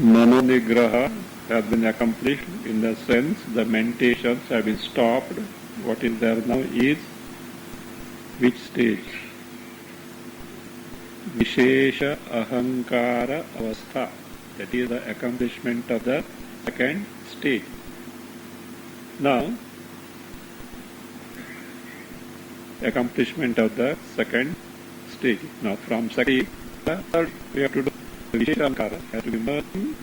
Manonigraha has been accomplished in the sense the meditations have been stopped. What is there now is which stage? Vishesha Ahankara Avastha. That is the accomplishment of the second stage. Now, accomplishment of the second stage. Now, from second, third, we have to do Vishesha Ahankara. Has to be merging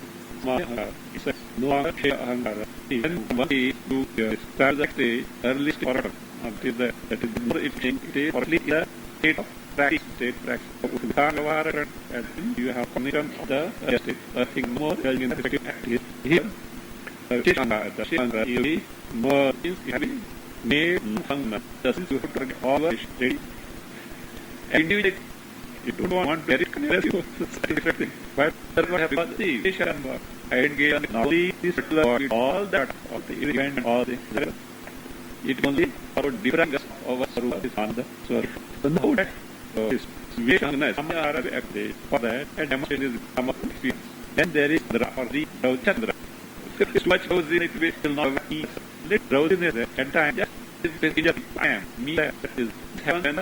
Ahankara. It's a no longer Ahankara. Then one is to start the stage, early stage order. That is more efficient. It is partly the state of practice. And you have combination of the state. I think more in the effective practice. Here, the Shankara is more having made function. This is you have to get all the state. Individually, you don't want very conventional thing. But that's what happens. The I engage all these all that, all the event, all the it only about different over this on the so now that is for that and demonstration is some of experience. Then there is the for the Chandra. If it's too much drowsy, it will not be let drowsiness and time just I am me that is heaven.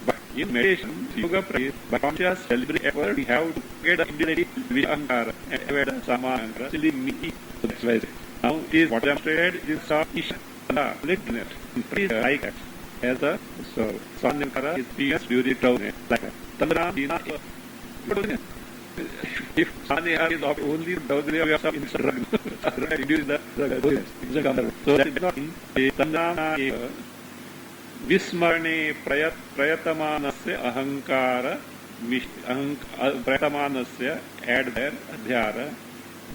But in meditation, yoga practice, by conscious deliberate effort, we have to get the immunity with Ahankara and avoid the Samahara, silly me. So that's why now it is what I am demonstrated is Isha. Litness is pretty like that. As a so Sanankara is PS during drowsiness like that. Tandram is not if Sanankara is only drowsiness, we have some instant reduce the so that is not in Tandram Vismarne Prayatamanasya Ahankara Prayatamanasya add there Adhyara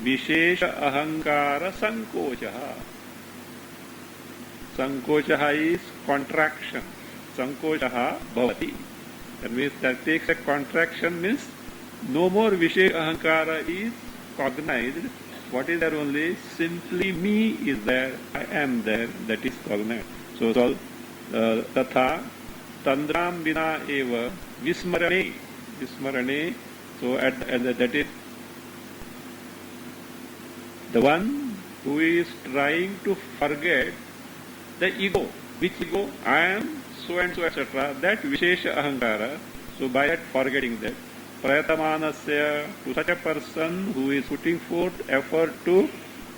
Vishesha Ahankara Sankochaha. Sankochaha is contraction. Sankochaha bhavati. That means that takes a contraction means no more Vishesh Ahankara is cognized. What is there only? Simply me is there. I am there. That is cognized. So तथा तंद्राम बिना एव विस्मरणे so at that is the one who is trying to forget the ego. Which ego? I am so and so etc. That Vishesha Ahankara. So by that forgetting that Prayatamanasya, to such a person who is putting forth effort to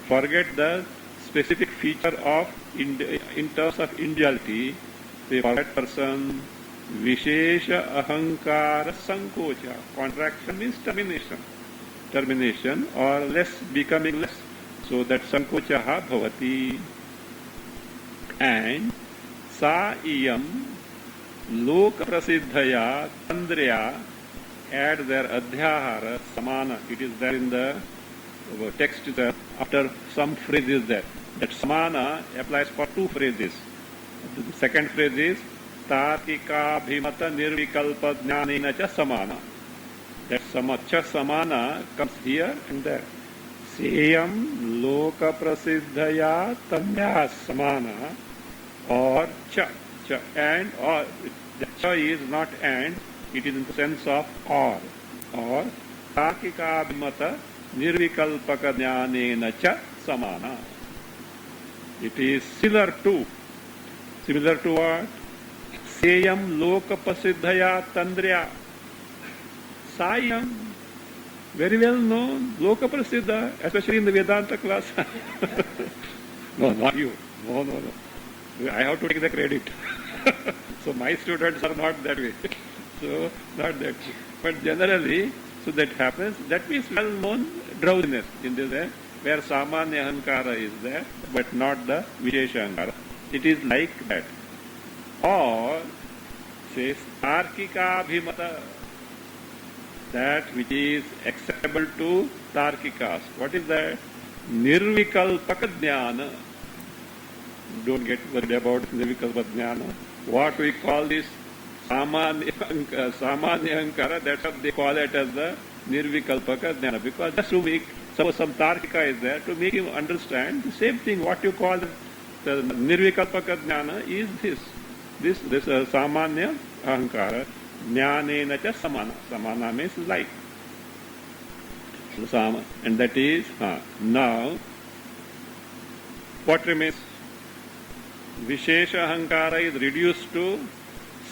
forget the specific feature of in terms of individuality, for that person, Vishesha Ahankara Sankocha. Contraction means termination or less, becoming less. So that Sankochaha bhavati. And Sa iyam Loka Prasiddhaya Tandrya, add their Adhyahara Samana. It is there in the text there, after some phrases there. That Samana applies for two phrases. The second phrase is Tarkika Bhimata Nirvikalpa Jnanena Cha Samana. That Cha Samana comes here and there. Seyam Loka Prasiddhaya Tanya Samana or Cha. And or the Cha is not and, it is in the sense of or तार्किकाभिमत निर्विकल्पक ज्ञानेन च samana. It is similar to what? Seyam loka prasiddhaya tandrya. Sayam, very well known, loka prasiddha, especially in the Vedanta class. No, not you. No. I have to take the credit. So my students are not that way. So, not that. But generally, so that happens, that means well-known drowsiness in this way, where samanya ahankara is there, but not the vishesha ahankara. It is like that. Or, says, tarkika abhimata, that which is acceptable to tarkikas. What is that? Nirvikalpaka jnana. Don't get worried about nirvikalpaka jnana. What we call this samanya ahankara, that's what they call it as the nirvikalpaka jnana. Because just to make, suppose some tarkika is there, to make you understand the same thing, what you call the nirvikalpaka jnana is this samanya ahankara. Jnanena cha samana. Samana means like. So, and that is, now, what remains? Vishesha ahankara is reduced to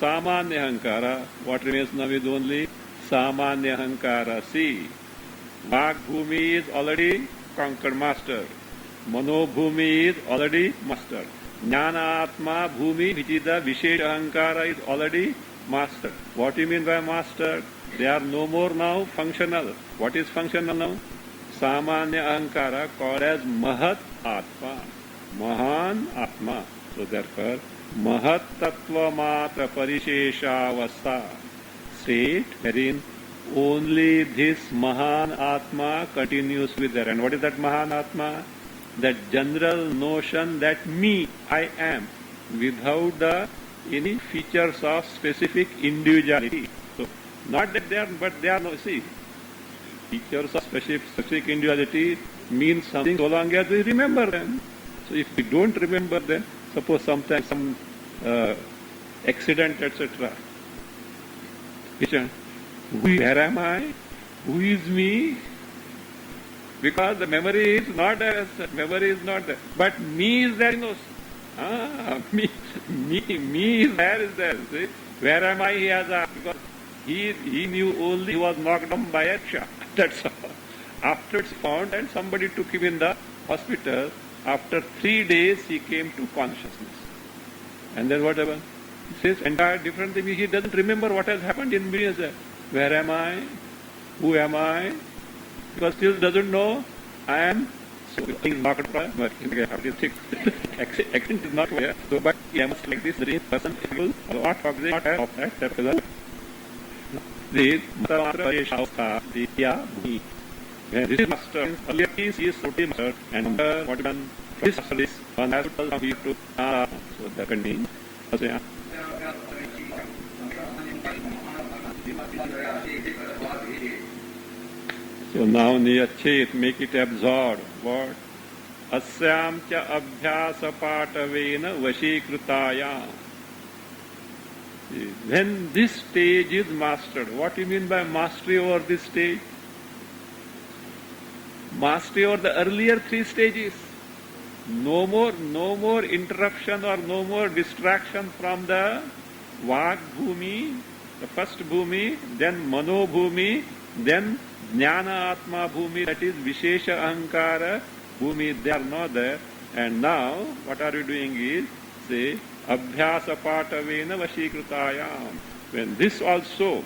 samanya ahankara. What remains now is only samanya ahankara. See, Vak Bhumi is already conquered, master. Mano Bhumi is already mastered. Jnana Atma Bhumi, which is the Vishesha ahankara, is already mastered. What do you mean by mastered? They are no more now functional. What is functional now? Samanya ahankara called as Mahat Atma. Mahan Atma. So therefore, Mahat Tattva Matra Parisheshavastha state wherein only this Mahan Atma continues with there. And what is that Mahan Atma? That general notion that me, I am, without the any features of specific individuality. So, not that they are, but they are no, see, features of specific individuality means something so long as we remember them. So, if we don't remember them, suppose sometimes some accident, etc. Where am I? Who is me? Because the memory is not there. But me is there. Me is there. See? Where am I? He has asked. Because he knew only he was knocked down by a shot. That's all. After it's found and somebody took him in the hospital, after 3 days he came to consciousness. And then what happened? He says entire different thing. He doesn't remember what has happened in millions. Where am I? Who am I? Because still doesn't know I am. So he's knocked down. But accent is not there. So but he must like this. The person will not talk not of that. This Matra Bhumi. This is master. Earlier piece is totally master. And what done? This master is one has to tell some people to. So that continues. So now niyachet, make it absorb. What? Asyam cha abhyasa patavena vashikritaya. When this stage is mastered, what do you mean by mastery over this stage? Mastery over the earlier 3 stages. No more interruption or no more distraction from the Vak Bhumi, the first Bhumi, then Mano Bhumi, then Jnana Atma Bhumi, that is Vishesha Ahankara Bhumi, they are not there. And now, what are you doing is, say, Abhyasa Patavena Vashikritayam. When this also,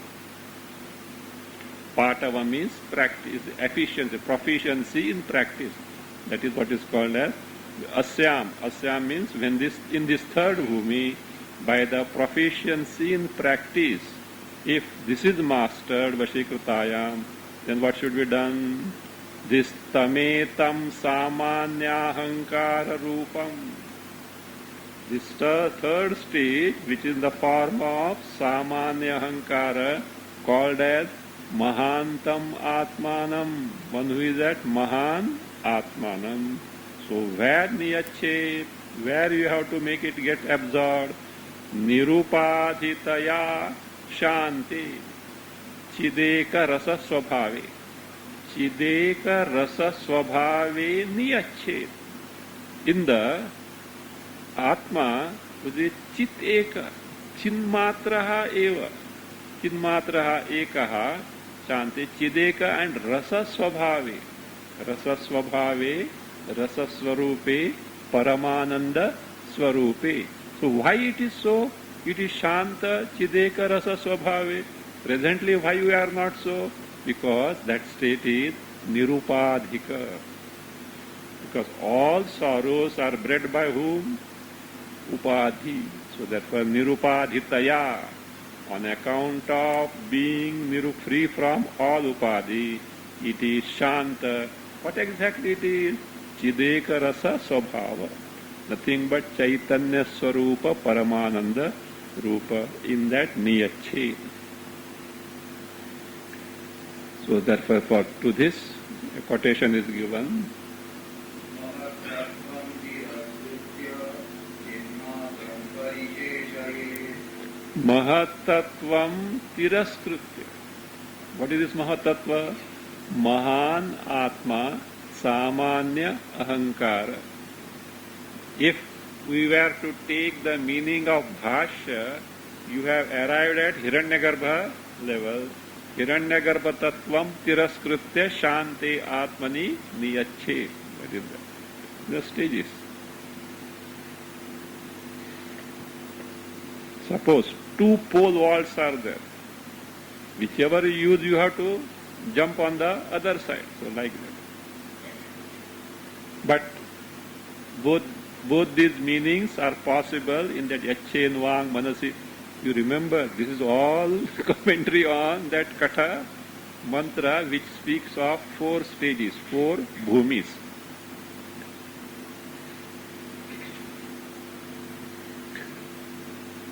Patava means practice, efficiency, proficiency in practice. That is what is called as Asyam. Asyam means when this, in this third Bhumi, by the proficiency in practice, if this is mastered, Vashikritayam, then what should be done? This tametam samanyahankara rupam. This third stage, which is the form of samanyahankara, called as mahantam atmanam. One who is at mahan atmanam. So where niyachet, where you have to make it get absorbed? Nirupadhitaya shanti chideka rasa swabhavi. Chideka rasa swabhave niyachet. In the Atma, the Chit Eka, Chinmatraha Eva, Chinmatraha Ekaha, Shanti, Chideka and Rasa Swabhave. Rasa Swabhave, Rasa Swarupe, Paramananda Swarupe. So why it is so? It is Shanta, Chideka Rasa Swabhave. Presently, why we are not so? Because that state is Nirupadhika. Because all sorrows are bred by whom? Upadhi. So therefore, Nirupadhitaya, on account of being free from all Upadhi, it is Shanta. What exactly it is? Chideka Rasa Swabhava. Nothing but Chaitanya Swarupa Paramananda Rupa in that Niyachet. So therefore, to this, a quotation is given. Mahatattvam tiraskritya. What is this Mahatattva? Mahan Atma Samanya Ahankara. If we were to take the meaning of Bhashya, you have arrived at Hiranyagarbha level. Hiranyagarbha Tattvam tiraskritya Shante Atmani Niyachet. That is the stages. Suppose two pole vaults are there. Whichever you use, you have to jump on the other side. So like that. But both these meanings are possible in that Yachen Vang Manasi. You remember, this is all commentary on that Katha mantra which speaks of 4 stages, 4 bhumis.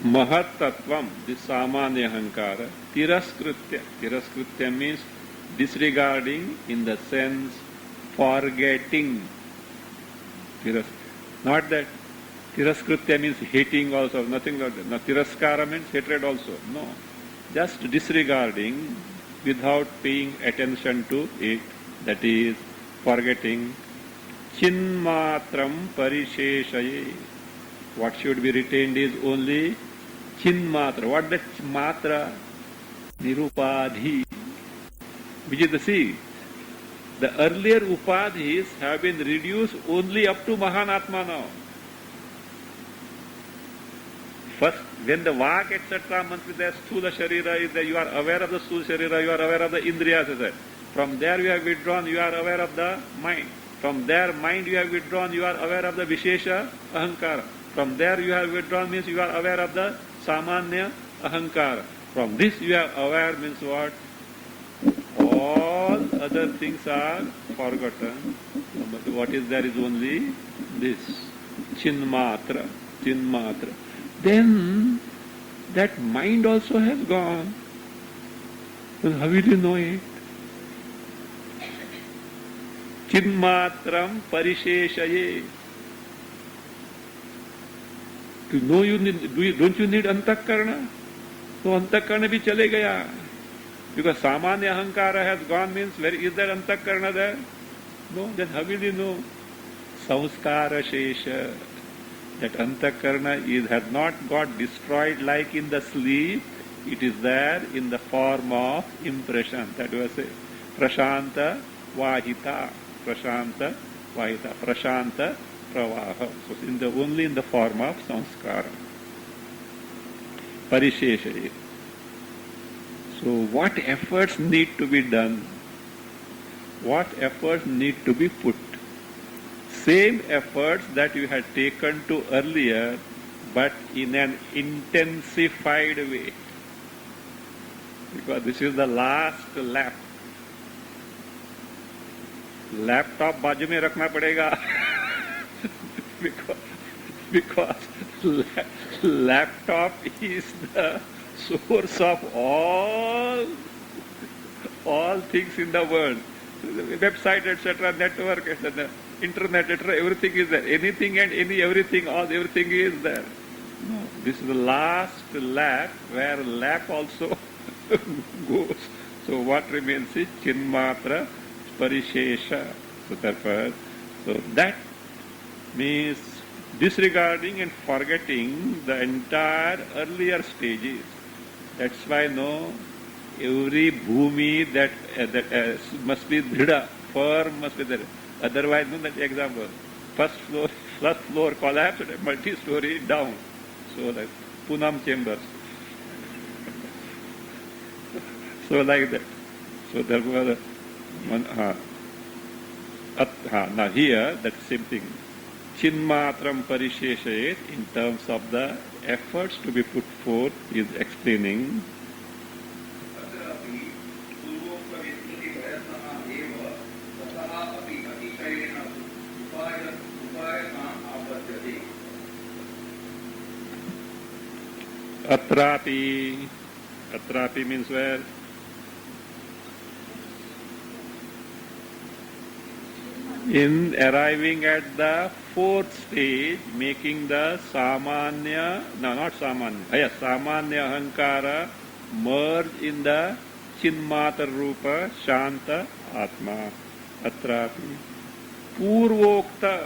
Mahat Tattvam, the Samanya Ahankara, Tiraskritya. Tiraskritya means disregarding in the sense forgetting. Not that Tiraskritya means hating also, nothing like that. No, Tiraskara means hatred also. No. Just disregarding without paying attention to it, that is forgetting. Chinmatram Parisheshaye. What should be retained is only Chinmatra. What that matra? Nirupadhi. Which is the sea. The earlier upadhis have been reduced only up to Mahanatma now. First, when the Vak, etc., means with the Sthula Sharira is there, you are aware of the Sthula Sharira, you are aware of the Indriyas, etc. From there you have withdrawn, you are aware of the mind. From there, mind you have withdrawn, you are aware of the Vishesha Ahankara. From there you have withdrawn means you are aware of the Samanya Ahankara. From this you are aware means what? All other things are forgotten. But what is there is only this. Chinmatra. Chinmatra. Then that mind also has gone. Then how will you know it? Chinmatram Parisheshaye. To know you need, don't you need Antakarna? So Antakarna bhi chale gaya. Because Samanya Ahankara has gone means where is there Antakarna there? No, then how will you know? Samskara Shesha. That Antakarna has not got destroyed like in the sleep. It is there in the form of impression. That was it. Prashanta Vahita. Prashanta Vahita. Prashanta Pravaha. So only in the form of samskara. Parishesha. So what efforts need to be done? What efforts need to be put? Same efforts that you had taken to earlier, but in an intensified way. Because this is the last lap. Laptop बाजू में रखना पड़ेगा. because laptop is the source of all things in the world. The website, etc., network, etc., internet, etc., everything is there. Anything and everything is there. No, this is the last lap where lap also goes. So what remains is Chinmatra parishesha. So therefore, so that means disregarding and forgetting the entire earlier stages. That's why no, every bhumi that must be dhrida, firm must be there. Otherwise, no, that example, first floor collapsed, multi-story down. So like Punam chambers. So like that. So therefore, now here, that same thing. Chinmatram parisheshayet, in terms of the efforts to be put forth, is explaining. Atrapi means where? In arriving at the fourth stage, making the samanya, no, not samanya, yes, samanya ahankara merge in the chinmatar rupa shanta atma. Atrapi. Purvokta,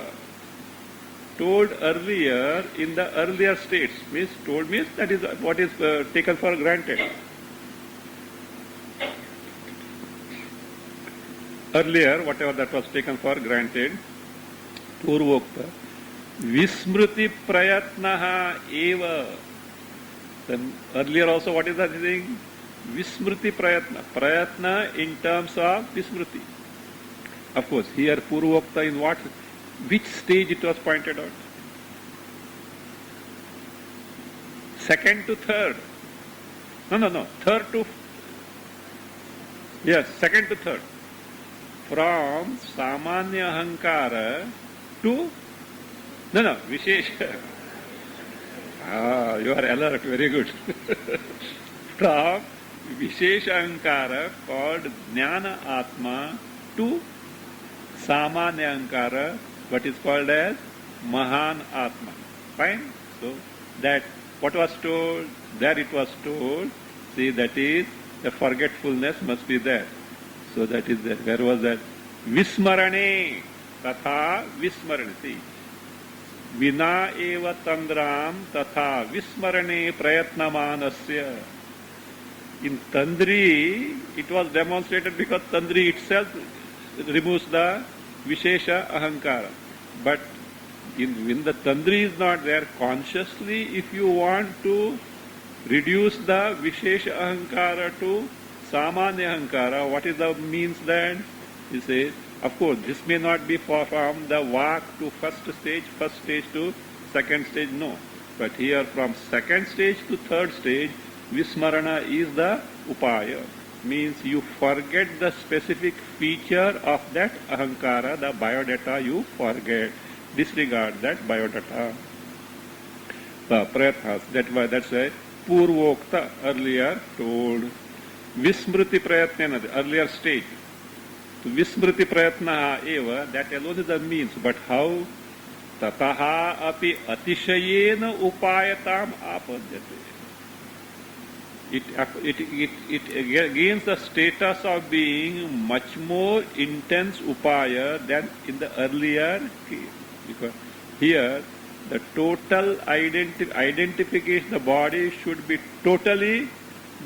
told earlier in the earlier states, means told means that is what is taken for granted. Earlier, whatever that was taken for granted, Purvokta, Vismriti Prayatnaha Eva. Then earlier also, what is that thing? Vismriti Prayatna. Prayatna in terms of Vismriti. Of course, here Purvokta in what? Which stage it was pointed out? Second to third. No. Third to. Yes, second to third. From Samanya Ahankara to. No, Vishesha. You are alert, very good. From Vishesha Ahankara called Jnana Atma to Samanya Ahankara, what is called as Mahan Atma. Fine? So, that what was told, there it was told, see, that is, the forgetfulness must be there. So that is there. Where was that? Vismarane, tatha vismarane. See, Vina eva tandram tatha vismarane prayatnamanasya. In Tandri, it was demonstrated because Tandri itself removes the Vishesha Ahankara. But when the Tandri is not there, consciously, if you want to reduce the Vishesha Ahankara to Samanya Ahankara, what is the means then? He says, of course, this may not be from the walk to first stage to second stage, no. But here from second stage to third stage, Vismarana is the upaya. Means you forget the specific feature of that Ahankara, the biodata you forget. Disregard that biodata. Prayathas, that's why Purvokta earlier told. Vismriti Prayatna, the earlier stage. So Vismriti Prayatna eva, that alone is the means. But how? Tataha api atishayena upayatam apadyate. It gains the status of being much more intense upaya than in the earlier case. Because here, the total identification of the body should be totally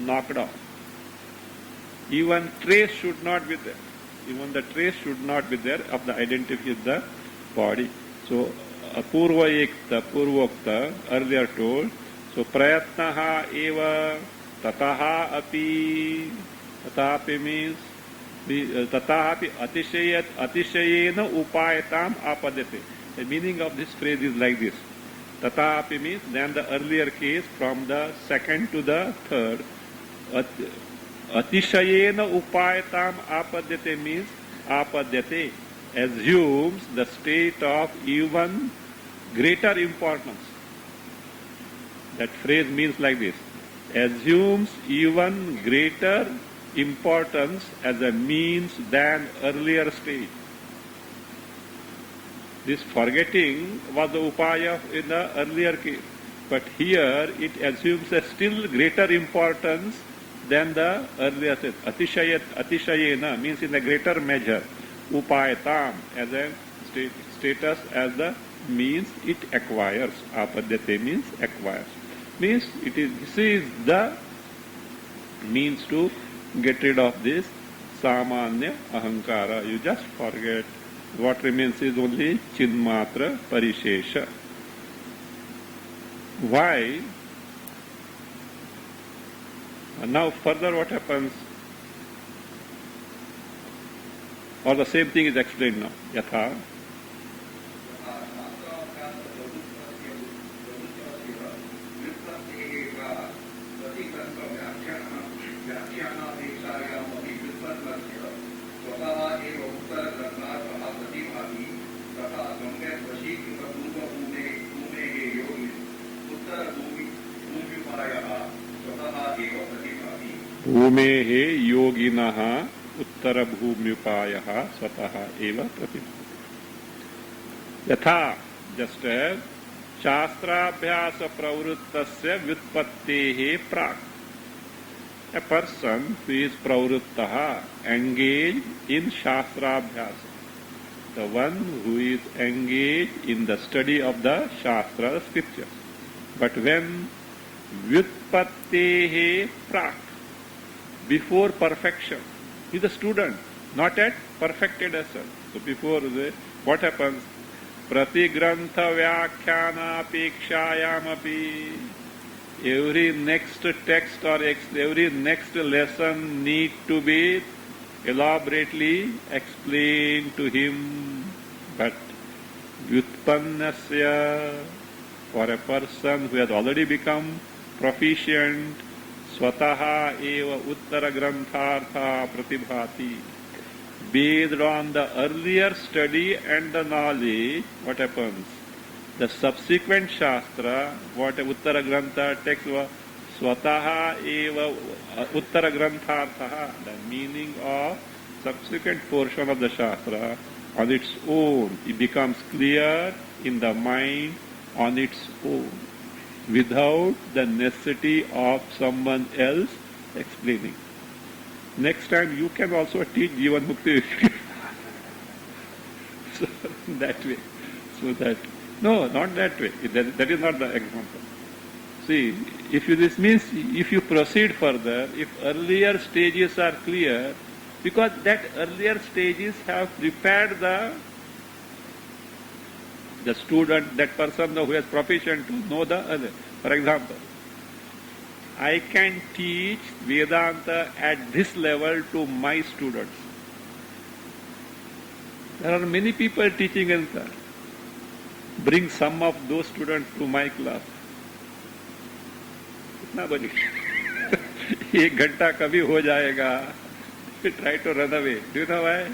knocked off. Even trace should not be there. Even the trace should not be there of the identity of the body. So, Purvokta, earlier told, so Prayatnaha eva tataha api, tatapi means, tataha api atishayena upayatam apadyate. The meaning of this phrase is like this. Tatapi means, then the earlier case from the second to the third, Atishayena upayatam apadyate means apadyate assumes the state of even greater importance. That phrase means like this. Assumes even greater importance as a means than earlier stage. This forgetting was the upaya in the earlier case. But here it assumes a still greater importance then the earlier says atishayena means in a greater measure, upayatam as a status as the means it acquires. Apadyate means acquires. Means this is the means to get rid of this samanya ahankara. You just forget. What remains is only chinmatra parishesha. Why? Now further what happens? Or the same thing is explained now. Yatha. भूमेः योगिनः उत्तरभूम्युपायः स्वतः एव प्रतिभाति। यथा just as शास्त्राभ्यास प्रवृत्तस्य व्युत्पत्तेः प्राक्, a person who is pravruttah, engaged in shastrabhyasa, the one who is engaged in the study of the shastra, the scriptures. But when vyutpattehe prak, before perfection, he is a student, not yet perfected as such. So before what happens? Pratigrantha vyakhyanapekshayaamapi, every next text or every next lesson need to be elaborately explained to him. But vyutpannasya, for a person who has already become proficient, swataha eva uttara granthartha pratibhati, based on the earlier study and the knowledge, what happens? The subsequent shastra, what a uttara grantha text was, swataha eva uttara granthartha, the meaning of subsequent portion of the shastra on its own, it becomes clear in the mind on its own, without the necessity of someone else explaining. Next time you can also teach Jivan Mukti. So that way. So that, no, not that way. That is not the example. See, this means if you proceed further, if earlier stages are clear, because that earlier stages have prepared the student, that person who is proficient to know the other. For example, I can teach Vedanta at this level to my students. There are many people teaching in that. Bring some of those students to my class. कितना बनी? 1 घंटा कभी हो जाएगा. Try to run away. Do you know why?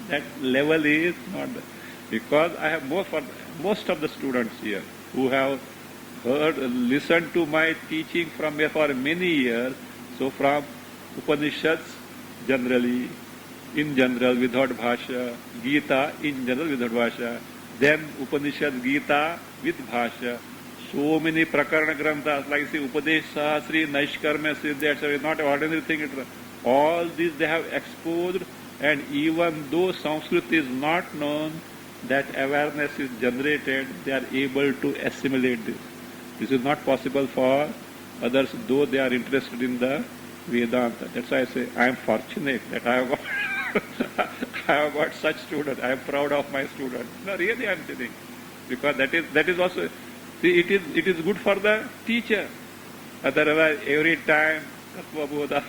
That level is not there. Because I have most of the students here who have listened to my teaching for many years. So from Upanishads generally, in general without bhasha, Gita in general without bhasha, then Upanishad Gita with bhasha. So many prakarana granthas like say Upadesh Sahasri, Naishkarma Siddhi, etc. Not an ordinary thing. All these they have exposed, and even though Sanskrit is not known, that awareness is generated, they are able to assimilate this. This is not possible for others, though they are interested in the Vedanta. That's why I say I am fortunate that I have got such students. I am proud of my students. No, really I am telling. Because that is also, see, it is good for the teacher. Otherwise, every time, Tattva Bodha,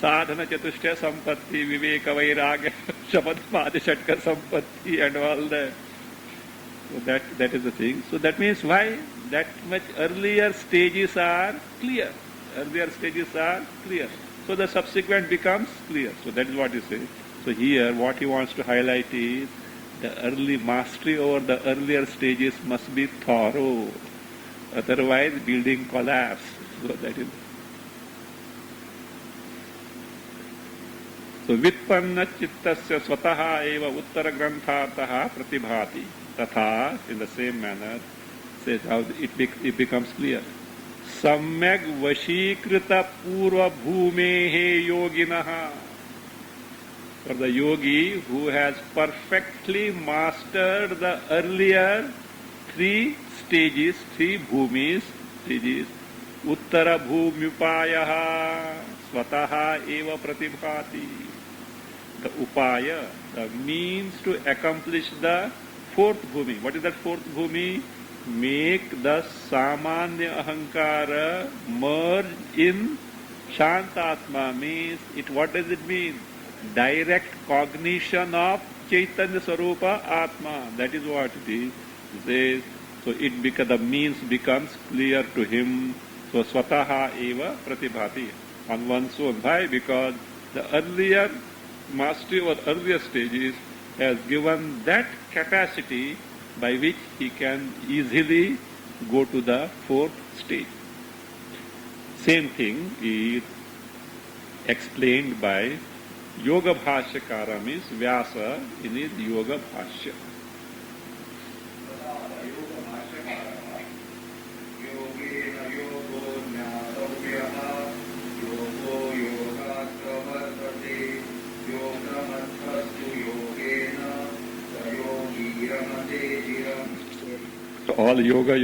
Sadhana Chatushta Sampatti, Viveka Vairagya, Shapadmadi Shatka Sampatti and all that. So that is the thing. So that means why? That much earlier stages are clear. Earlier stages are clear. So the subsequent becomes clear. So that is what he says. So here what he wants to highlight is the early mastery over the earlier stages must be thorough. Otherwise building collapse. So that is. So vitpanna chittasya swataha eva uttara granthartaha pratibhati. Tatha, in the same manner, says how it becomes clear. सम्यक वशीकृत पूर्व भूमेः योगिनः. For the yogi who has perfectly mastered the earlier three stages, three bhumis, stages, uttara bhumyupayaha swataha eva pratibhati. The upaya, the means to accomplish the fourth bhumi. What is that fourth bhumi? Make the samanya ahankara merge in shantatma. Means it. What does it mean? Direct cognition of Chaitanya Swarupa Atma. That is what it is. It says, so the means becomes clear to him. So swataha eva pratibhati. On one's own. Why? Because the earlier mastery or earlier stages has given that capacity by which he can easily go to the fourth stage. Same thing is explained by Yoga Bhashyakara, means Vyasa in his Yoga Bhashya. So all yoga.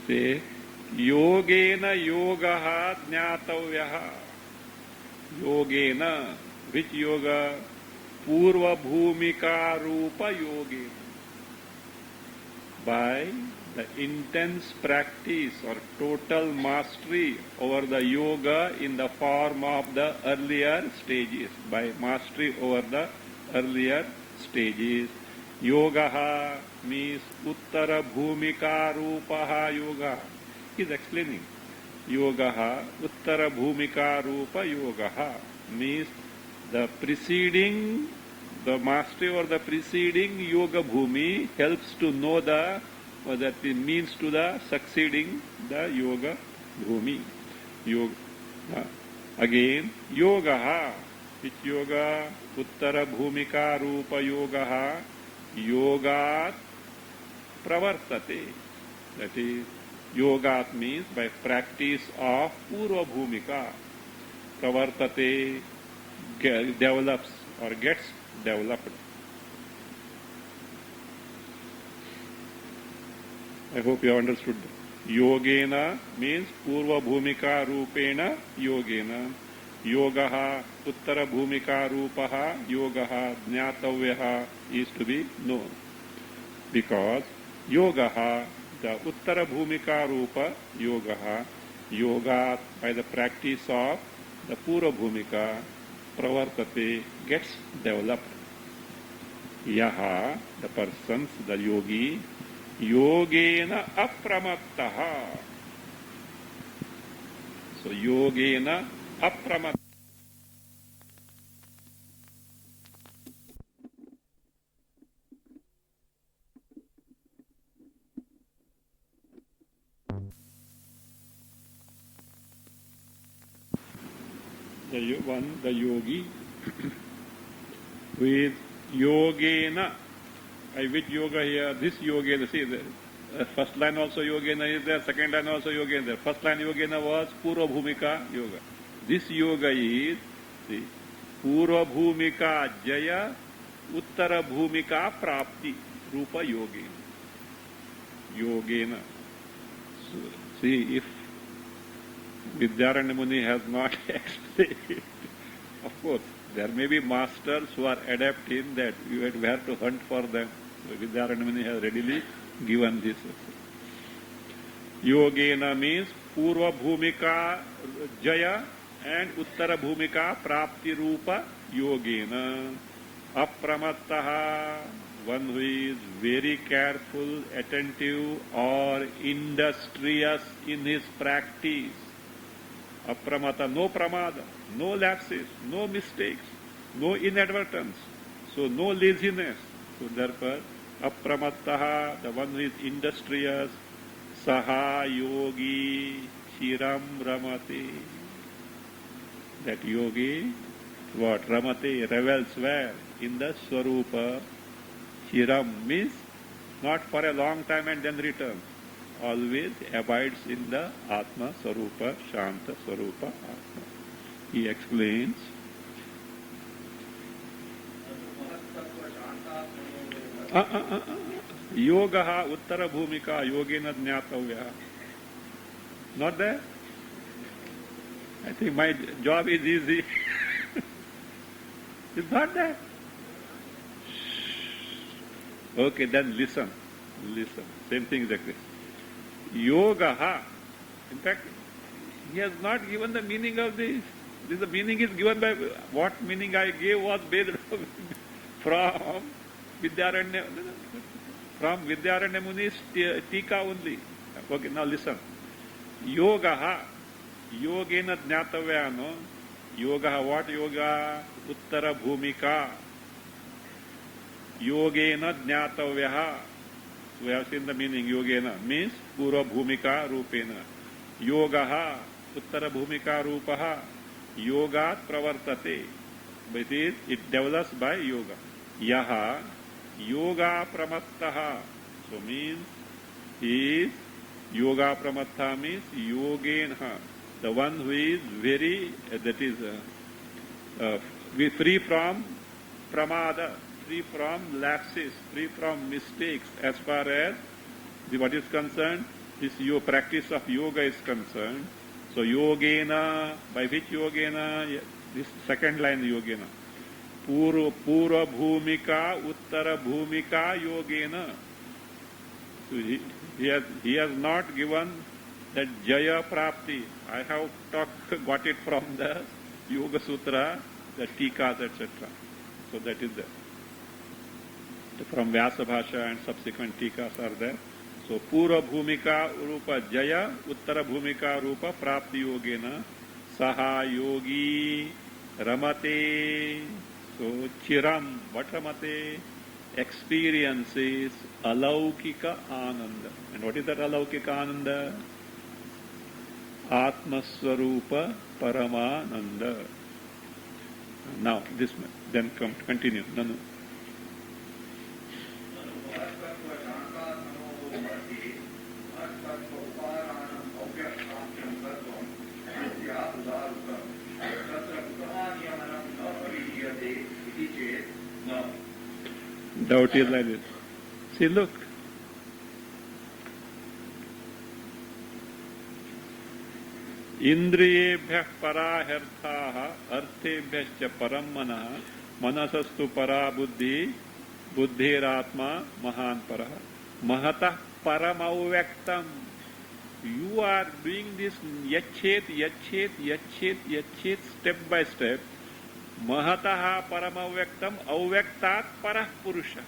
Say, yogena yogaha jnatavyaha. Yogena, which yoga? Purva bhumika rupa yogena. By the intense practice or total mastery over the yoga in the form of the earlier stages. By mastery over the earlier stages. Yogaha means uttara bhumika rupaha yoga. He is explaining. Yogaha uttara bhumika rupa yogaha means the mastery or the preceding yoga bhumi helps to know that it means to the succeeding the yoga bhumi. Again, yogaha, which yoga? Uttara bhumika rupa yogaha, yogat pravartate. That is, yogat means by practice of purva bhumika. Pravartate develops or gets developed. I hope you have understood. Yogena means purva bhumika rupena yogena. Yogaha uttara bhumika rupaha yogaha jnatavyaha is to be known. Because yogaha, the uttara bhumika rupa yogaha, yoga by the practice of the purva bhumika pravartate gets developed. Yaha, the persons, the yogi, yogena apramattaha. So yogena apramattaha. The yogi with yogena. Which yoga here? This yogena. See, the first line also yogena is there, second line also yogena is there. First line yogena was purva bhumika yoga. This yoga is, see, purva bhumika jaya, uttara bhumika prapti, rupa yogena. Yogena. So, see, if Vidyaranya Muni has not explained, of course, there may be masters who are adept in that. You have to hunt for them. So Vidyaranya Muni has readily given this. Yogena means purva bhumika jaya and uttara bhumika prapti rupa yogena. Apramattaha, one who is very careful, attentive or industrious in his practice. Apramata, no pramada, no lapses, no mistakes, no inadvertence, so no laziness. So therefore, apramattaha, the one who is industrious, saha yogi shiram ramate. That yogi, what? Ramate, revels where? In the Swarupa. Shiram means not for a long time and then returns. always abides in the Atma Swarupa, Shanta Swarupa Atma. He explains, Yogaha Uttara Bhumika Yogena Jnatavya. Not there? I think my job is easy. It's not there. Okay, then listen. Listen. Same thing exactly. Yogaha. In fact, he has not given the meaning of this. The meaning is given by what meaning I gave was based from Vidyaranya Muni's Tika only. Okay, now listen. Yogaha. Yogena Jnatavya, no? Yoga, what yoga? Uttara Bhumika. Yogena Jnatavya. So we have seen the meaning. Yogena means Pura Bhumika Rupena. Yogaha Uttara Bhumika Rupaha. Yogat Pravartate. But it develops by yoga. Yaha Yoga Pramattaha. So means he is Yoga Pramatta means Yogena. The one who is very, that is, free from pramada, free from lapses, free from mistakes as far as what is concerned, this your practice of yoga is concerned. So yogena, by which yogena? This second line yogena. Pura bhumika, uttara bhumika yogena. So he has not given that Jaya Prapti. I have got it from the Yoga Sutra, the Tikas, etc. So that is there. From Vyasa Bhasha and subsequent Tikas are there. So Pura Bhumika Rupa Jaya, Uttara Bhumika Rupa Prapti Yogena, Saha Yogi Ramate. So Chiram, what Ramate? Experiences Alaukika Ananda. And what is that Alaukika Ananda? Atmaswarupa Paramananda. Now, this then continue. No. Doubt is like this. See, look. Indriyebhyah paraharthaha arthebhyascha param manah manasastu para buddhi buddhiratma mahan paraha mahatah paramavvyaktam. You are doing this yachet step by step. Mahataha paramavvyaktam avvyaktat parah purusha.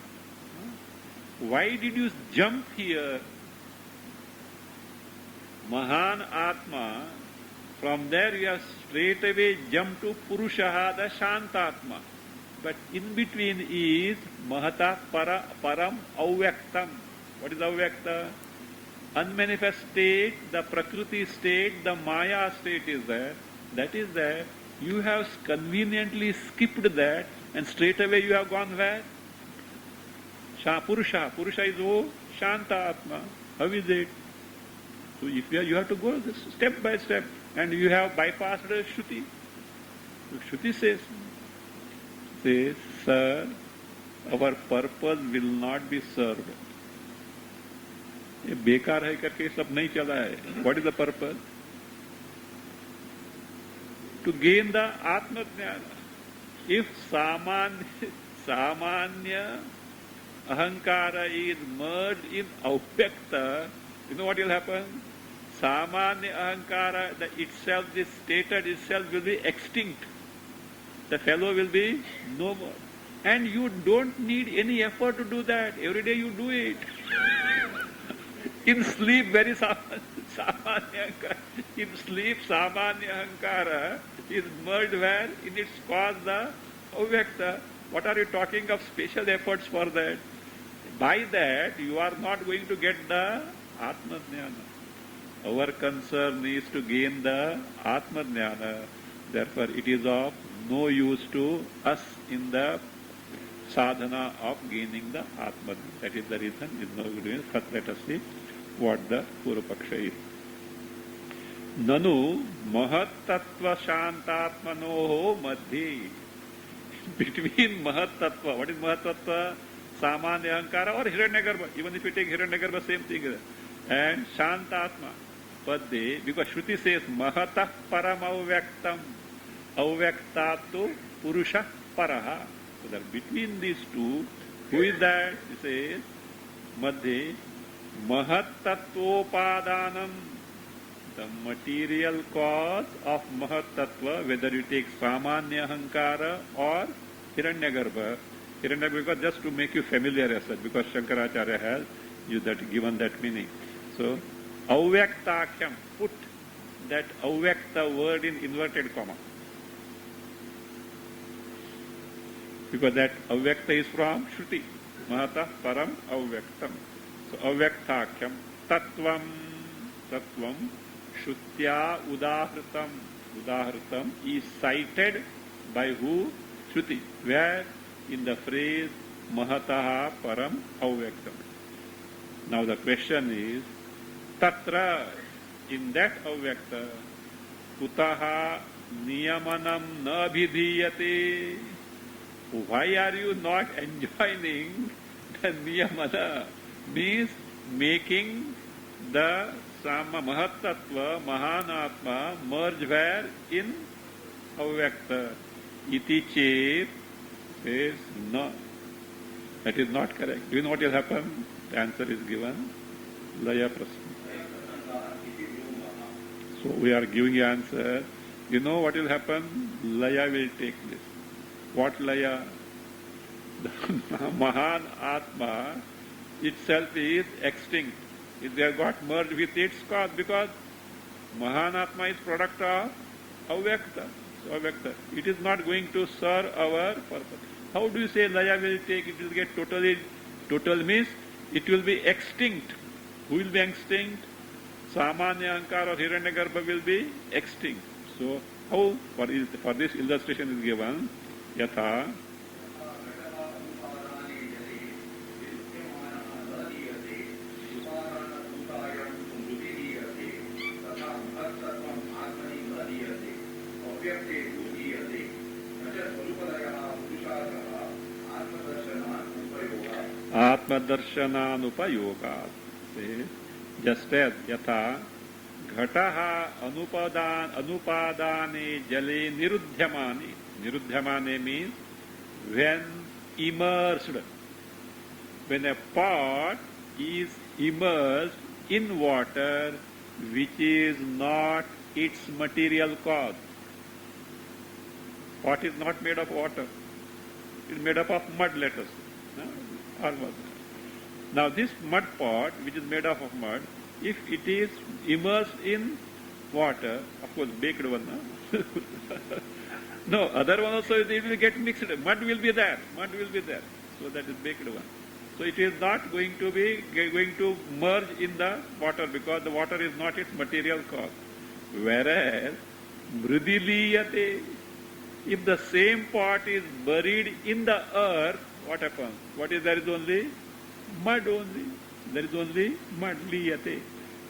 Why did you jump here? Mahan Atma. From there you have straight away jumped to Purushaha, the Shantatma. But in between is Mahata Param Avyaktam. What is Avyakta? Unmanifest state, the Prakriti state, the Maya state is there. That is there. You have conveniently skipped that and straight away you have gone where? Purusha. Purusha is who? Shantatma. How is it? So if you have to go step by step. And you have bypassed Shruti. Shruti says, sir, our purpose will not be served. ये बेकार है करके सब नहीं चला है. What is the purpose? To gain the Atma Jnana. If Samanya Ahankara is merged in Avyakta, you know what will happen? Samanya Ahankara, this stated itself will be extinct. The fellow will be no more. And you don't need any effort to do that. Every day you do it. In sleep, very Samanya Ahankara. In sleep, Samanya Ahankara is merged where? In its cause, the Avyakta. What are you talking of special efforts for that? By that, you are not going to get the Atma Jnana. Our concern is to gain the Atma Jnana. Therefore, it is of no use to us in the sadhana of gaining the Atma Jnana. That is the reason. Is no good. First, let us see. what the Purva Paksha is. Nanu Mahattattva Shantatmanoho Madhye. Between Mahattattva, what is Mahattattva? Samanya Ahankara or Hiranyagarbha. Even if you take Hiranyagarbha, same thing. And Shantatma. Padde, because Shruti says Mahatah Param Avyaktam. Avyaktato Purusha Paraha. So that between these two, who is that? He says Madhye Mahattatopadanam. The material cause of Mahatattva, whether you take Samanya Ahankara or Hiranyagarbha. Hiranyagarbha, because just to make you familiar as such, because Shankaracharya has you that given that meaning. So, Avyaktakyam, put that Avyakta word in inverted comma. Because that Avyakta is from Shruti. Mahata Param Avyaktam. So, Avyaktakyam, Tattvam, Shrutya Udahritam. Udahritam is cited by who? Shruti. Where? In the phrase Mahataha Param Avyaktam. Now the question is, Tatra, in that Avyakta, Kutaha Niyamanam na abhidhiyate. Why are you not enjoining the Niyamana? Means making the Sama Mahatattva, Mahanatma merge where? In Avyakta. Iti chet says no. That is not correct. Do you know what will happen? The answer is given. Laya Prasna. So we are giving the answer. You know what will happen? Laya will take this. What Laya? The Mahan Atma itself is extinct. It got merged with its cause because Mahanatma is product of Avyakta. So Avyakta. It is not going to serve our purpose. How do you say Laya will take? It will get total means it will be extinct. Who will be extinct? Samanya Ahankara or Hiranyagarbha will be extinct. So how for this illustration is given? Yatha Atmadarshananupayogat. Just as Yatha Ghataha Anupadane Jale Nirudhyamani. Nirudhyamane means when immersed. When a pot is immersed in water which is not its material cause. Pot is not made of water. It is made up of mud, let us say. Now this mud pot, which is made up of mud, if it is immersed in water, of course baked one, no? No, other one also it will get mixed. Mud will be there. So that is baked one. So it is not going to merge in the water because the water is not its material cause. Whereas mridiliyate, if the same pot is buried in the earth, what happens? What is there is only mud only. There is only mud liyate.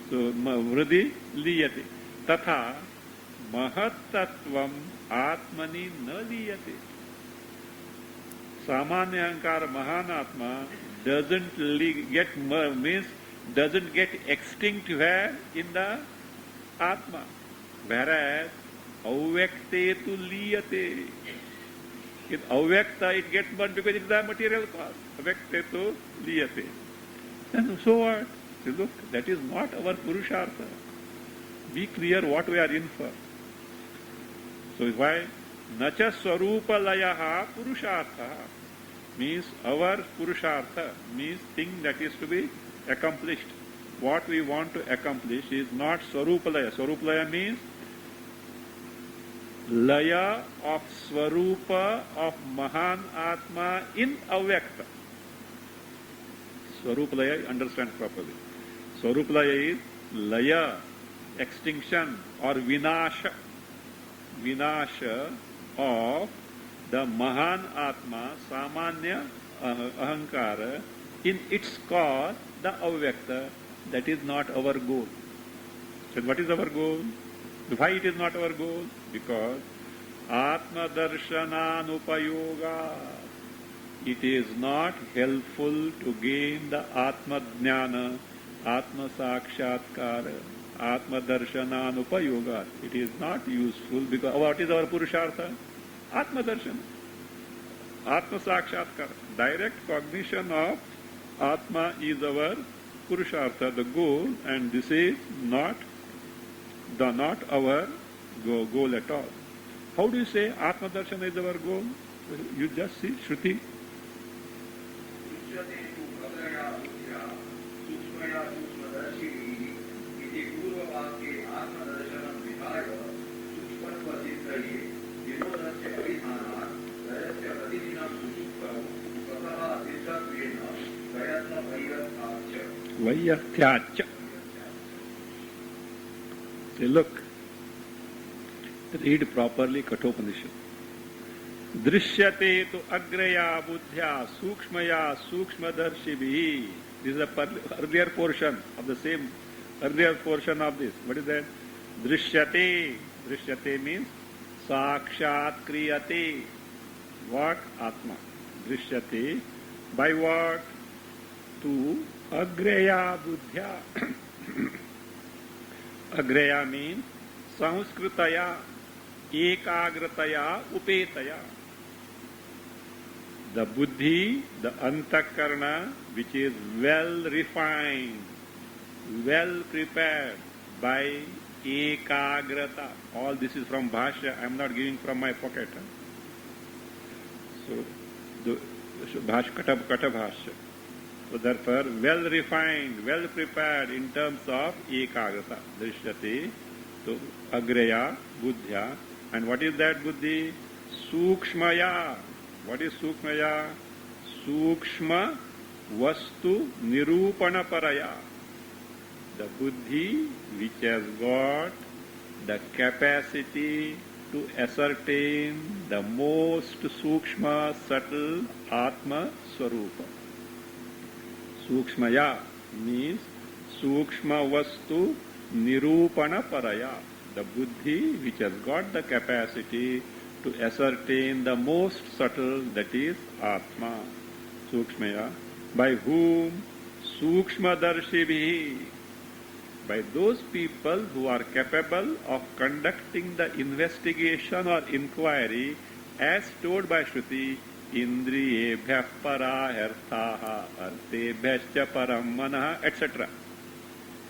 So mridi liyate. Tatha mahattattvam atmani na liyate. Samanya Ahankara Mahanatma doesn't get extinct where? In the Atma. Whereas Avyakte tu liyate. In Avyakta it gets burned because it is the material cause. Avyakte tu liyate. And so what? See, look, that is not our Purushartha. Be clear what we are in for. So why? Nacha Swarupa Layaha Purushartha means our Purushartha means thing that is to be accomplished. What we want to accomplish is not Swarupa Laya. Swarupa Laya means Laya of Swarupa of Mahan Atma in Avyakta. Swarupa Laya, understand properly. Swarupa Laya is Laya, extinction or Vinasha. Vinasha of the Mahan Atma, Samanya Ahankara, in its cause, the Avyakta. that is not our goal. So what is our goal? Why it is not our goal? Because Atma Darshananupayogā. It is not helpful to gain the Atma Jnana, Atma Sakshatkara, Atma Darshananupayogā. It is not useful because what is our Purushartha? Atma Darshana, Atma Sakshatkara. Direct cognition of Atma is our Purushartha, the goal, and this is not our goal at all. How do you say Atma Darshana is our goal? You just see Shruti. Vaiyarthyacha. Say, look, read properly Kathopanishad. Drishyate tu agraya buddhya sukshmaya sukshmadarshibhi. This is the earlier portion of the same, earlier portion of this. What is that? Drishyate. Drishyate means sakshat kriyate. What? Atma. Drishyate. By what? Tu agraya buddhya. Agraya means sanskritaya ekagrataya upetaya. The buddhi, the antakarna, which is well refined, well prepared by ekagrata. All this is from Bhashya. I am not giving from my pocket. So, Kata Bhashya. So therefore, well refined, well prepared in terms of ekagrata. Drishyate, so agraya, buddhya. And what is that buddhi? Sukshmaya. What is sukshmaya? Sukshma vastu nirupana paraya. The buddhi which has got the capacity to ascertain the most sukshma, subtle Atma Swarupa. Sukshmaya means sukshma vastu nirupana paraya. The buddhi which has got the capacity to ascertain the most subtle, that is Atma. Sukshmaya. By whom? Sukshmadarshibhi. By those people who are capable of conducting the investigation or inquiry as told by Shruti, Indriyebhyah para arthaha artebhyascha param manah, etc.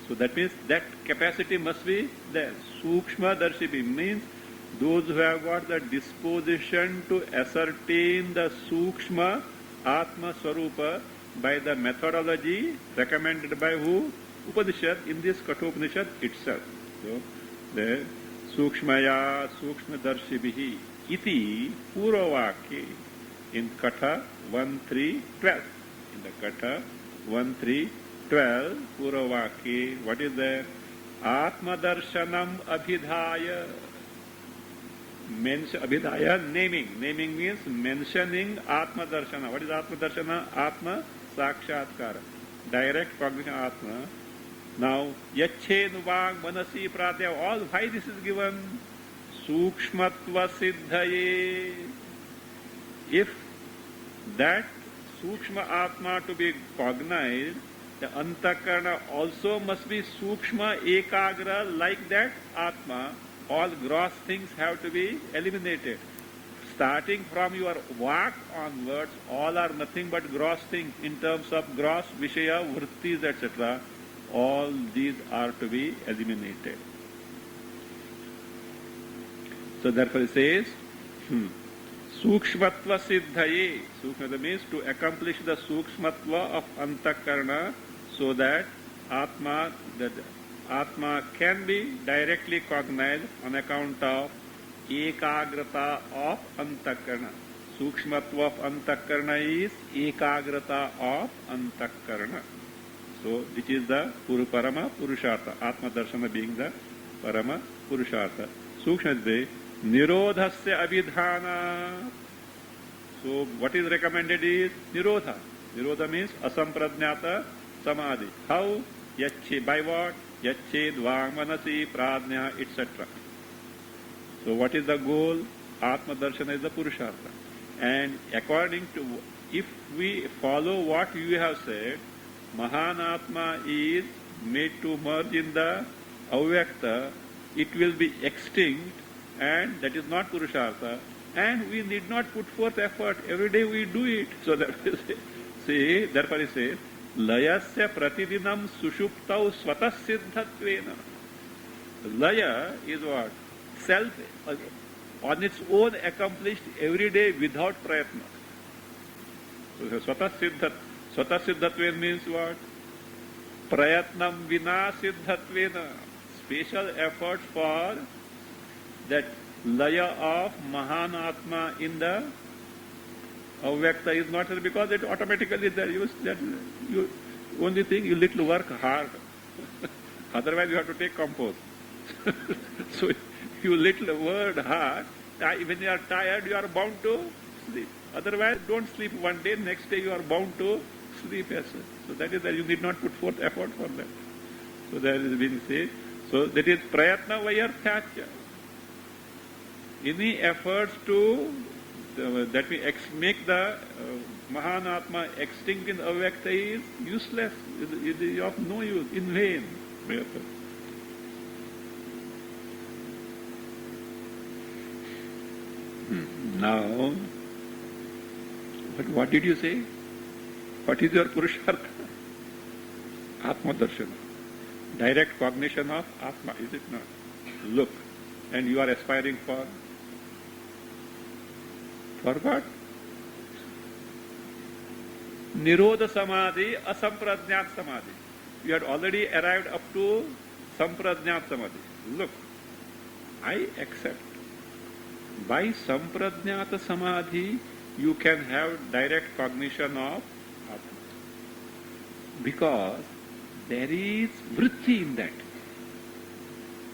So that means that capacity must be there. Sukshma Darshibi means those who have got the disposition to ascertain the Sukshma Atma Swarupa by the methodology recommended by who? Upanishad, in this Kathopanishad itself. So, the Sukshmaya Sukshmadarshibhi iti Puravakya in Katha 1.3.12. In the Katha 1.3.12 Puravakya, what is there? Atma Darshanam Abhidhaya. Abhidhaya, naming. Naming means mentioning Atma Darshana. What is Atma Darshana? Atma Sakshatkara. Direct cognition Atma. Now, Yache Nuvang Manasi Pratya, all why this is given? Sukshmatva Siddhaye. If that Sukshma Atma to be cognized, the Antakarna also must be Sukshma Ekagra, like that Atma. All gross things have to be eliminated. Starting from your vak onwards, all are nothing but gross things in terms of gross Vishaya, Vrittis, etc. All these are to be eliminated. So therefore it says, Sukshmatva Siddhaye. Sukshmatva means to accomplish the Sukshmatva of Antakarna so that Atma can be directly cognized on account of ekagrata of Antakarna. Sukshmatva of Antakarna is ekagrata of Antakarna. So, this is the Parama Purushartha. Atma Darshana being the Parama Purushartha. Sukshmatva Nirodhasya Abhidhana. So, what is recommended is Nirodha. Nirodha means Asampradnyata Samadhi. How? Yache, by what? Yache dvang manasi pradnya, etc. So what is the goal? Atma Darshana is the Purushartha. And according to, if we follow what you have said, Mahanatma is made to merge in the Avyakta, it will be extinct, and that is not Purushartha, and we need not put forth effort. Every day we do it. So that is, see, therefore he says, Layasya pratidinam sushuptau svatasiddhatvena. Laya is what? Self, on its own accomplished every day without prayatna. So Swatasiddhatvena means what? Prayatnam vina siddhatvena. Special effort for that laya of Mahanatma in the Avyakta is not there because it automatically is there. You only thing, you little work hard. Otherwise you have to take compose. So you little word hard. When you are tired, you are bound to sleep. Otherwise, don't sleep one day, next day you are bound to sleep as well. So that is that you need not put forth effort for that. So that is being said. So that is prayatna vayarthacha. Any efforts to that we make the Mahanatma extinct in Avyakta is useless. It is of no use, in vain. Now, what did you say? What is your Purushartha? Atma Darshana. Direct cognition of Atma, is it not? Look, and you are aspiring for what? Nirodha Samadhi, Asamprajnat Samadhi. You had already arrived up to Samprajnat Samadhi. Look, I accept. By Samprajnata Samadhi, you can have direct cognition of Atma. Because there is vritti in that.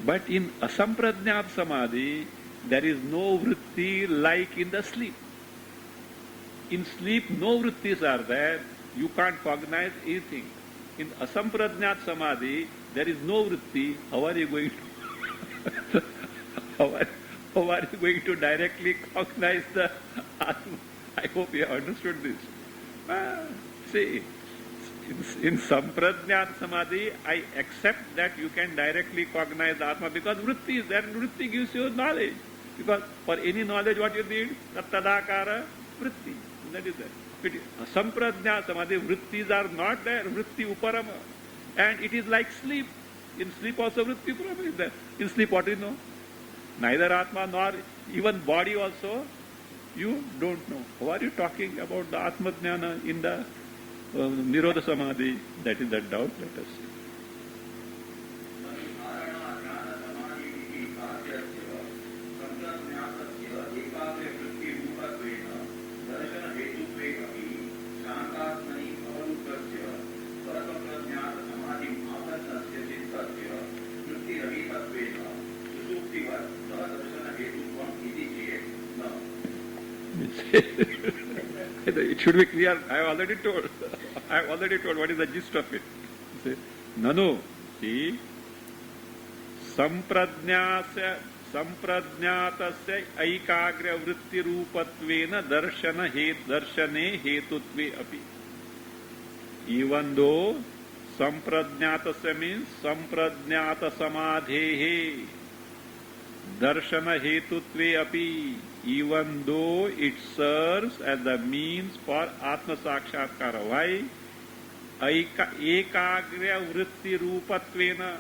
But in Asamprajnata Samadhi, there is no vritti like in the sleep. In sleep, no vrittis are there. You can't cognize anything. In Asamprajnata Samadhi, there is no vritti. How are you going to how are you going to directly cognize the Atma? I hope you have understood this. See, in Samprajnat Samadhi, I accept that you can directly cognize the Atma because vritti is there, and vritti gives you knowledge. Because for any knowledge, what you need? Tadakara vritti. That is there. But Samprajnat Samadhi, vrittis are not there. Vritti uparama. And it is like sleep. In sleep also vritti uparama is there. In sleep, what do you know? Neither Atma nor even body also, you don't know. How are you talking about the Atma Jnana in the Nirodha Samadhi? That is the doubt, let us see. It should be clear. I have already told what is the gist of it. Nanu, see, samprajnatasya aikagra vritti rupatvena darshane hetutve api. Even though samprajnatasya means samprajnata samadhehe darshana hetutve api, even though it serves as the means for Atma Sakshatkara. Why? Ekagra vritti rupatvena.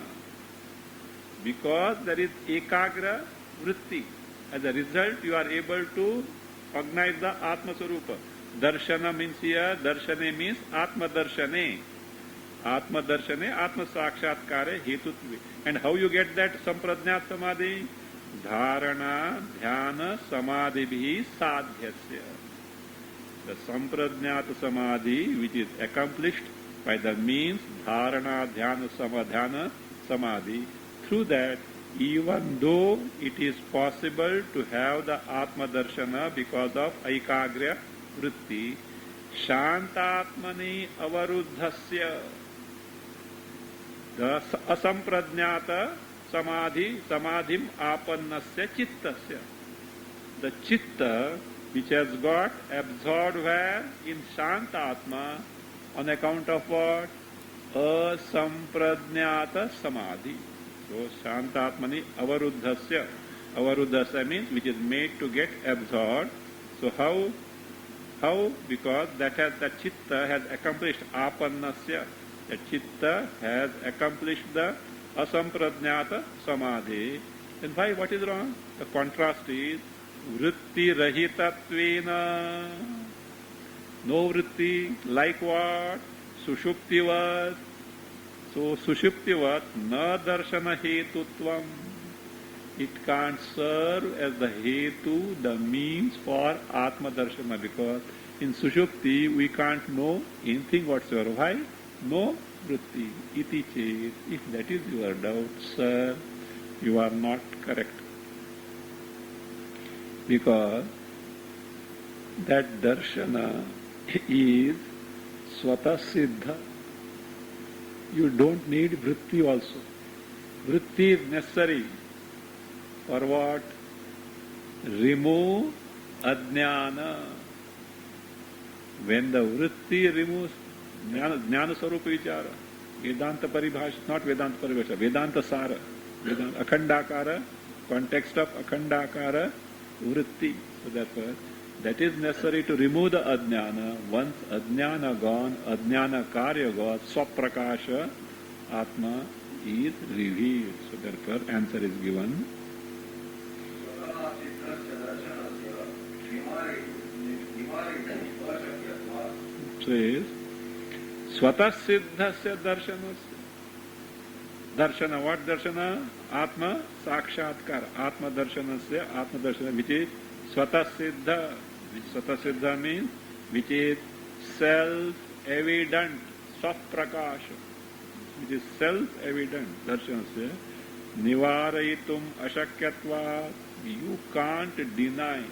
Because there is ekagra vritti. As a result, you are able to cognize the Atma Sarupa. Darshana means here, darshane means Atma Darshane. Atma Darshane, Atma Sakshatkare hetutve. And how you get that Samprajnat Samadhi? Dharana, Dhyana, Samadhi bhi sadhyasya. The Samprajnata Samadhi, which is accomplished by the means Dharana, Dhyana, Samadhana, Samadhi, through that, even though it is possible to have the Atma Darshana because of Aikagra Vritti, Shantatmani Avaruddhasya. The asamprajnata samadhim apannasya chittasya. The chitta which has got absorbed where? In Shantatma on account of what? Asamprajnata samadhi. So Shantatmani avaruddhasya. Avaruddhasya means which is made to get absorbed. So how? Because that chitta has accomplished apannasya. The chitta has accomplished the asamprajnata samadhi. Then why? What is wrong? The contrast is vritti rahitattvena. No vritti, like what? Sushuptivat. So sushuptivat na darshana hetutvam. It can't serve as the hetu, the means for Atma Darshana, because in Sushupti we can't know anything whatsoever. Why? No vritti. Iti chet. If that is your doubt, sir, you are not correct. Because that darshana is swata siddha. You don't need vritti also. Vritti is necessary. For what? Remove ajnana. When the vritti removes jnana sarupa vichara, Vedanta paribhasha, not Vedanta paribhasha, Vedanta sara, Vedanta akhandakara, context of akhandakara, vritti. So therefore, that is necessary to remove the ajnana. Once ajnana gone, ajnana karya gone, swaprakasha, Atma is revealed. So therefore, answer is given. Says swatah siddhasya darshanasya. Darshana, what darshana? Atma sakshatkara. Atma darshanasya, Atma darshana, which is swatah siddha. Swatah siddha means which is self-evident, swaprakasha, which is self-evident. Darshanasya nivaraitum ashakyatvat. You can't deny,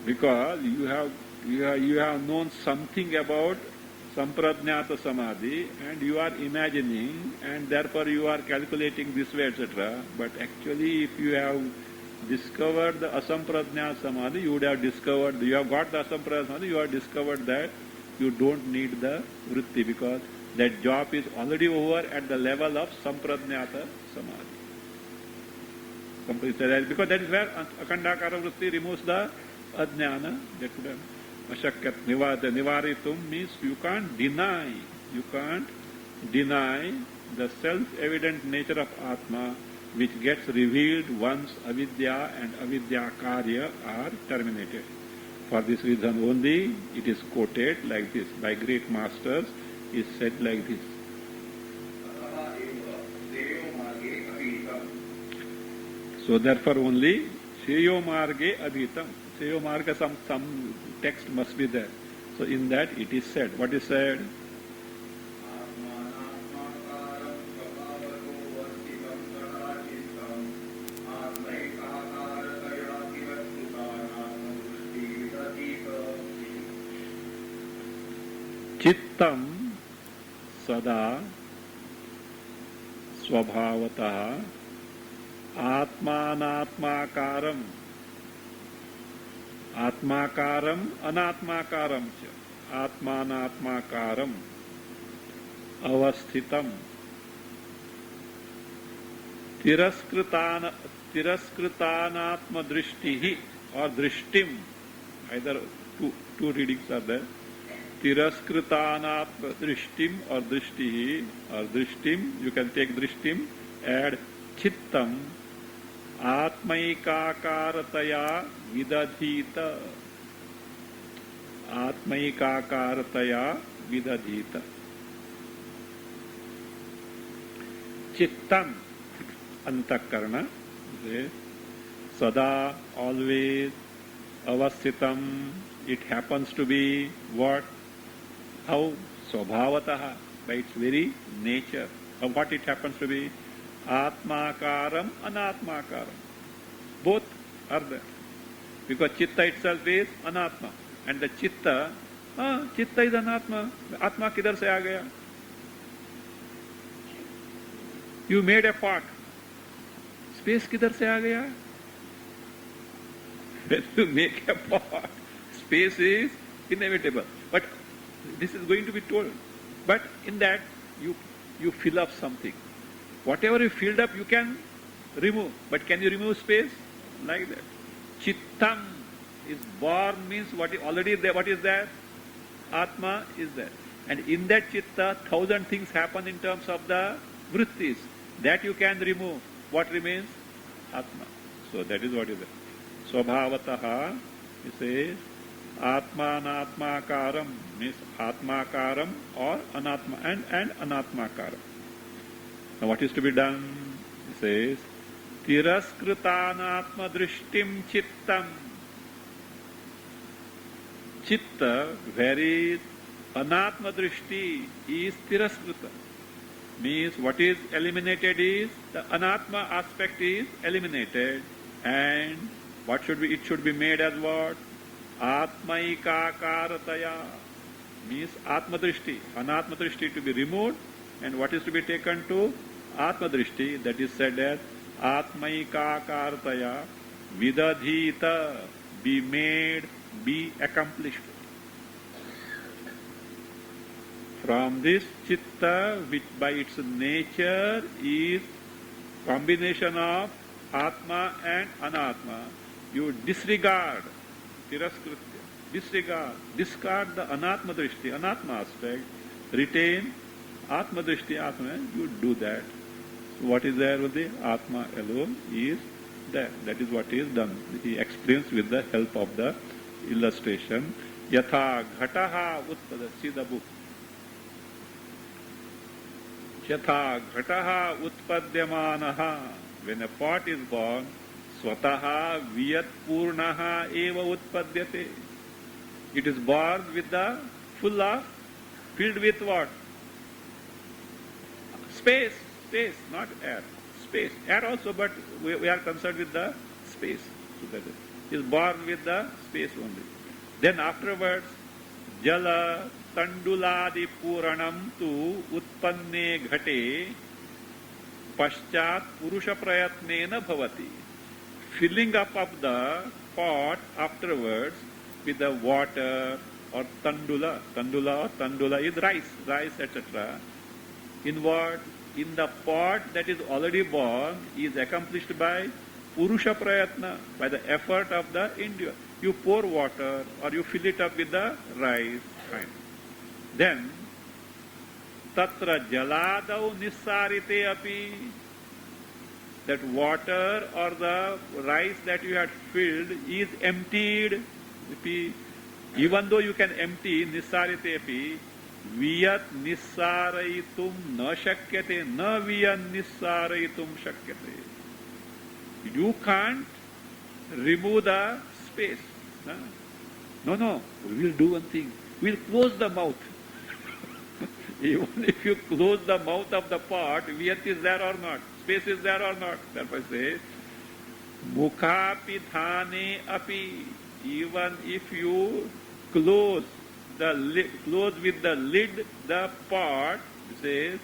because you have known something about samprajnata samadhi and you are imagining and therefore you are calculating this way, etc. But actually, if you have discovered the asamprajnata samadhi, you would have discovered, you have got the asamprajnata samadhi, you have discovered that you don't need the vritti, because that job is already over at the level of samprajnata samadhi. Because that is where akhandakara vritti removes the ajnana. That would have ashakyat nivaritum means you can't deny the self-evident nature of Atma, which gets revealed once avidya and avidya karya are terminated. For this reason only it is quoted like this by great masters, is said like this. So therefore only Shreyo Marge Abhitam. Shreyo Marga, some text must be there. So in that it is said. What is said? Chittam sada swabhavatah atmanatmakaram atmakaram anatmakaram cha atmanatmakaram avasthitam tiraskritanatma drishtihi or drishtim, either two readings are there. Tiraskritanatma drishtim or drishtihi or drishtim, you can take drishtim, add chittam atmaikakarataya vidadhita. Atmaikakarataya vidadhita. Chittam, antakarana, sada, always, avasthitam, it happens to be what? How? Swabhavataha, by its very nature. Of what it happens to be? Atmakaram, anatmakaram. Both are there. Because chitta itself is anatma. And the chitta is anatma. Atma kidhar se aa gaya? You made a pot. Space किधर से आ गया? When you make a pot, space is inevitable. But this is going to be told. But in that, you fill up something. Whatever you filled up, you can remove. But can you remove space? Like that. Chittam is born means what is already there. What is there? Atma is there. And in that chitta, 1,000 things happen in terms of the vrittis. That you can remove. What remains? Atma. So that is what is there. Swabhavataha, he says, Atmanatmakaram means Atmakaram or Anatma and Anatmakaram. Now what is to be done? He says, Tiraskritanatma drishtim chittam. Chitta, whereas Anatma drishti is Tiraskrita. Means what is eliminated is, the Anatma aspect is eliminated, and what should be, it should be made as what? Atmaikakarataya. Means Atma drishti. Anatma drishti to be removed, and what is to be taken to? Atma drishti, that is said as Atmaikakarataya vidadhita, be made, be accomplished. From this chitta, which by its nature is combination of Atma and Anatma, you disregard, tiraskrutya, discard the Anatma drishti, Anatma aspect, retain Atma drishti, Atma, you do that. So what is there with the Atma alone is there. That is what is done. He explains with the help of the illustration. Yatha ghataha utpada, see the book. Yatha ghataha utpadyamanaha, when a pot is born, swataha viyat purnaha eva utpadyate. It is born with the full of, filled with what? Space, not air. Space, air also, but we are concerned with the space. So that is born with the space only. Then afterwards, jala tanduladi puranam tu utpanne ghate paschat purusha prayatnena bhavati. Filling up of the pot afterwards with the water or tandula is rice, etc. In what? In the pot that is already born is accomplished by purusha prayatna, by the effort of the individual. You pour water or you fill it up with the rice. Fine. Then, tatra jaladau nissarite api, that water or the rice that you had filled is emptied. Even though you can empty nissarite api, viyat nissaraitum na shakyate, na viyat nissaraitum shakyate. You can't remove the space. No, we will do one thing. We will close the mouth. Even if you close the mouth of the pot, viyat is there or not? Space is there or not? Therefore says, mukhapidhane api, even if you close with the lid the pot, it says,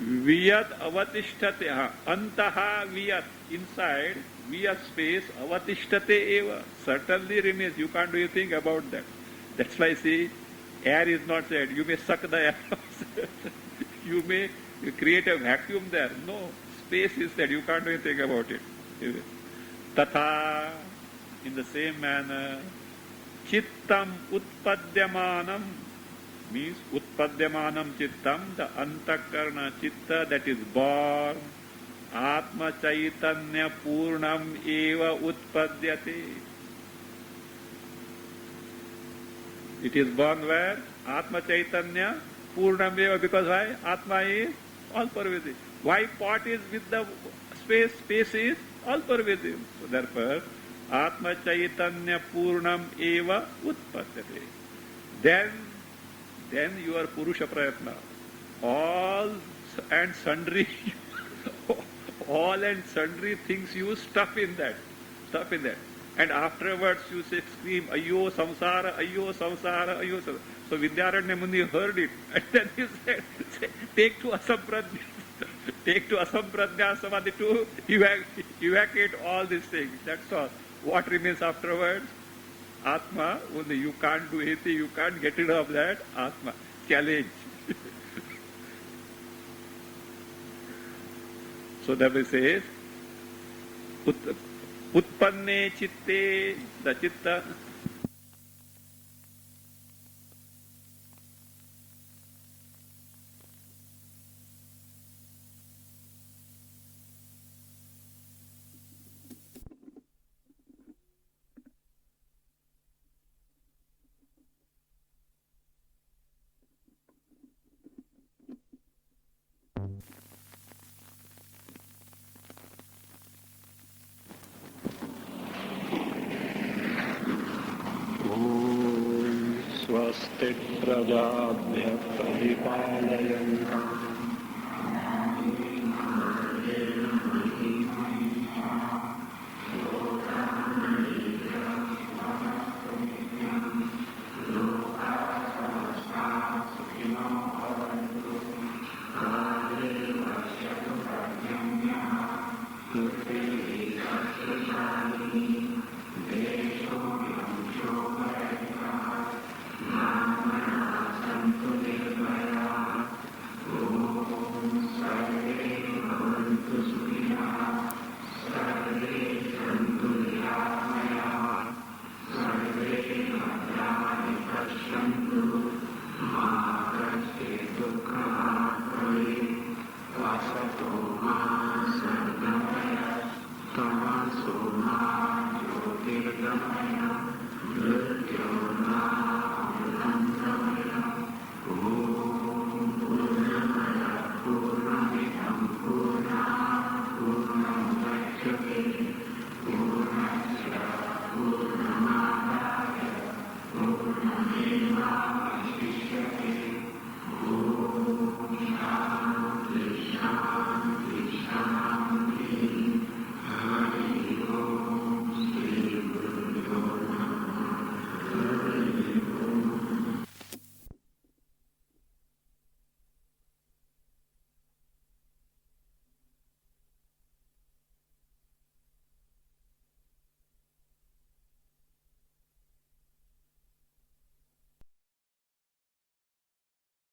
viyat avatishtate, antaha viyat, inside, viyat space, avatishtate eva, certainly remains. You can't do anything about that. That's why see, air is not said. You may suck the air. You may create a vacuum there. No, space is said. You can't do anything about it. Tatha, in the same manner, chittam utpadyamanam means utpadyamanam chittam, the antakarna chitta that is born, atma chaitanya purnam eva utpadyate. It is born where? Atma chaitanya purnam eva, because why? Atma is all pervasive. Why pot is with the space? Space is all pervasive. So therefore, Atma Chaitanya Purnam Eva Utpatyate. Then your Purusha Prayatna, all and sundry things you stuff in that. And afterwards you say, scream, Ayyo Samsara, Ayyo Samsara, Ayyo Samsara. So Vidyaranya Muni heard it, and then he said, take to Asampradya. take to asamprajna samadhi to evacuate all these things. That's all. What remains afterwards? Atma. Only you can't do anything. You can't get rid of that. Atma. Challenge. So that says, utpanne chitte, the chitta. स्वस्ति प्रजाभ्यः परिपालयन्तु